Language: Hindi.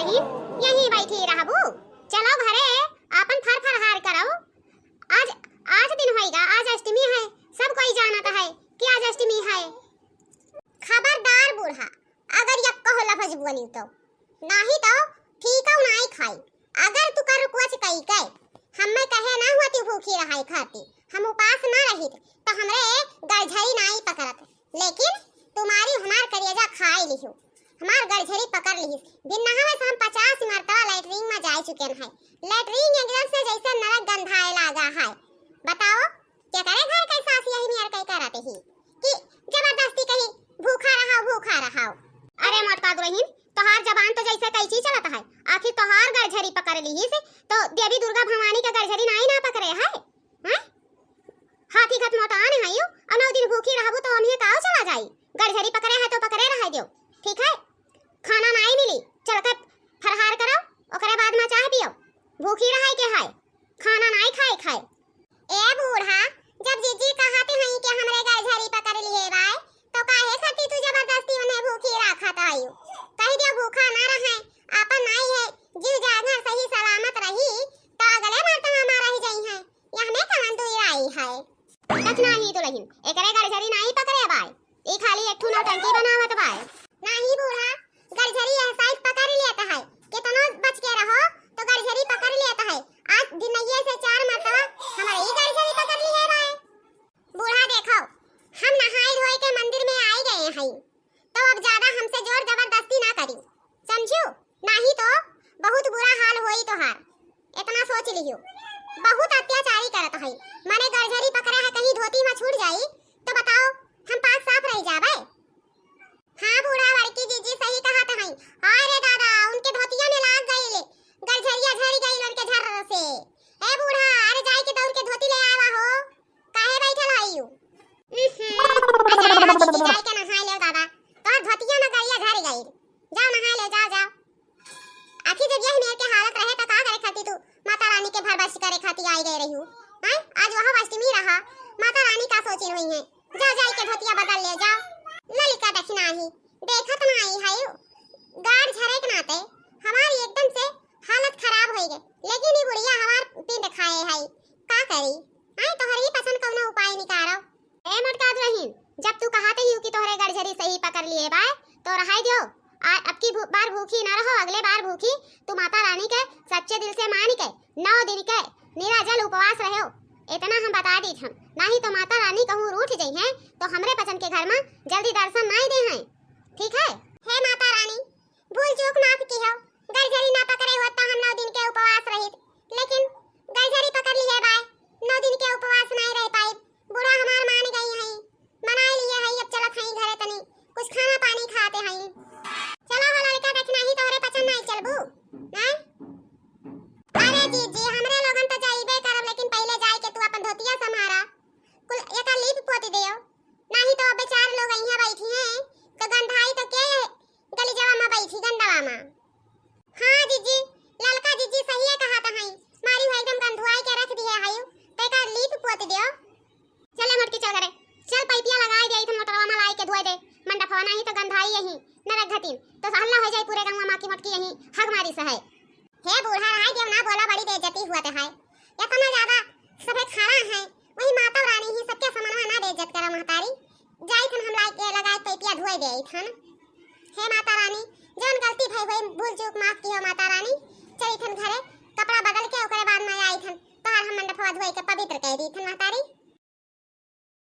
रही यहीं बैठी रहबू। चलो घरे अपन फर फरहार करो। आज 8 दिन होएगा, आज अष्टमी है, सब कोई जानता है कि आज अष्टमी है। खबरदार बूढ़ा, अगर यक्को लफज बोली तो नहीं तो ठीक है नहीं खाई। अगर तू कर कुछ कही के हमें कहे ना हुआ तू भूखी रहाई खाती, हम उपास ना रही तो हमरे गलझरी नहीं पकड़त, लेकिन तुम्हारी हमार करेजा खाई लिहो, हमार गलझरी पकड़ ली। बिन नहावे से हम 50 मरतबा लैट्रिन में जा चुके हैं। लैट्रिन एकदम से जैसे नरक गंधाए लगा है। बताओ क्या करे घर के सास यही मेहर कह करते ही कि जबरदस्ती कही भूखा रहा। अरे मोटका दुल्हन, तोहार जबान तो जैसे कैची चलता है, आखिर तोहार गलझरी पकड़ ली से तो देवी दुर्गा भवानी का गलझरी नहीं ना पकड़े है? हैं हाथी खत मोटान है यू, और 9 दिन भूखी रहबू तो हमहे काओ चला जाई। गलझरी पकड़े है तो पकड़े रह दियो, ठीक है? खाना नहीं मिली, चल कर फरहार करो, ओकरे बाद में चाय पियो। भूखी रहे के है, खाना नहीं खाए। ए बूढ़ा, जब जीजी कहते हैं कि हमरे गलझरी पकड़ लिए बाय, तो काहे खाती तू जबरदस्ती उन्हें भूखी रखत आयु? कह दियो भूखा ना रहे, आपन नहीं है, जीव जागर सही सलामत रही तो अगले बार तो हमारा ही जाई है। यहने कमन तू आई है कतना ही दुल्हन, एकरे गलझरी नहीं पकड़े बाय, ई खाली एक ठू नौटंकी बनावत बाय। नहीं बूढ़ा, गलझरी एहसास पकड़ लेता है, कितनो बच के रहो तो गलझरी पकड़ लेता है। आज दिनये से 4 मरतबा हमारी गलझरी पकड़ ली है भाई। बूढ़ा देखो, हम नहाए धोए के मंदिर में आ गए हैं, तो अब ज्यादा हमसे जोर जबरदस्ती ना करी, समझो? नहीं तो बहुत बुरा हाल होई तोहार, इतना सोच लियो। बहुत अत्याचारी करत है, माने गलझरी पकड़ा है, कहीं धोती में छूट जाई तो बताओ हम पास साफ रह जाबे? हाँ बूढ़ा, लड़की जीजी सही कहत है। अरे दादा, उनके धोतिया में लाग गई, गलझरिया झड़ गई उनके झर से। ए बूढ़ा, अरे जाई के दौड़ के धोती ले आवा हो, काहे बैठल हइयू? जाई के नहाई ले दादा, तोहर धोतिया में गलिया झड़ गई, जाओ नहाई ले, जाओ। आखिर जब यह मेरे के हालत रहे तो का करे खाती तू माता रानी के भरबस करे खाती आई गई रही हूं? हैं आज वहां अष्टमी रहा, माता रानी का सोची हुई है, जाई के धोतिया बदल ले, जाओ। ललिका दक्षिणा ही देखत ना आई है, गाड़ झरे के नाते हमारी एकदम से हालत खराब हो गई, लेकिन ये बुढ़िया हमार पिंड खाए है, का करी? आई तोहरी पसंद कौनो उपाय निकालो। ए मोटका दुल्हन, जब तू कहते ही कि तोहरे गलझरी सही पकड़ लिए बाय तो रहाई दियो। अब की बार भूखी ना रहो, अगले बार भूखी तू माता रानी के सच्चे दिल से मान के 9 दिन के निराजल उपवास रहो, इतना हम बता दी हम। नहीं तो माता रानी कहूँ रूठ गई हैं तो हमरे पसंद के घर में जल्दी दर्शन नहीं दे हैं, ठीक है? हे माता रानी, भूल चूक माफ की हो, गलझरी ना पकड़े होत तो हम 9 दिन के उपवास रहित, लेकिन गलझरी पकड़ ली है बाय, 9 दिन के उपवास नहीं रह पाई। बुढ़ा हमार मान गई है, मना लिए है, अब चलत हई घरे तनी कुछ खाना पानी खाते हई। चलो वाला लड़का देखना ही तोहरे पसंद नहीं चलबू नहीं? अरे जीजी, हमरे लोगन तो जाइबे करब, लेकिन पहले जाई के तू अपन धोतिया संभारा, कुल एका लीप पोती दियो, नहीं तो अबे 4 लोग यहां बैठी हैं तो गंधाई तो के गली जवा में बैठी गंदवा में। हां जीजी, ललका जीजी सही है कहत हई, मारी भाई एकदम गंधुआई के रख दिए हई, तो एका लीप पोती दियो। चले मोटकी चल करे, चल पाइपिया लगाई दे, इथन मोटरवा में लाई के धोए दे, मंडपवा नहीं तो गंधाई यही नरक घटिन तो हल्ला हो जाए पूरे गांव में, माकी मोटकी यही हग मारी से है। हे बूढ़ा, राय देव ना बोला, बड़ी बेइज्जती हुआ है, इतना ज्यादा सबे खड़ा है, वही माता रानी ही सबके समनवा ना बेइज्जत करा महतारी। जाई थन हम लाई के लगाए पैपिया धोए दे थन। हे माता रानी, जौन गलती भई होई भूल चूक माफ की हो माता रानी, चली थन घरे कपड़ा बदल के ओकरे बाद में आई थन तोहर हम मंडपवा धोए के पवित्र कह दी थन महतारी।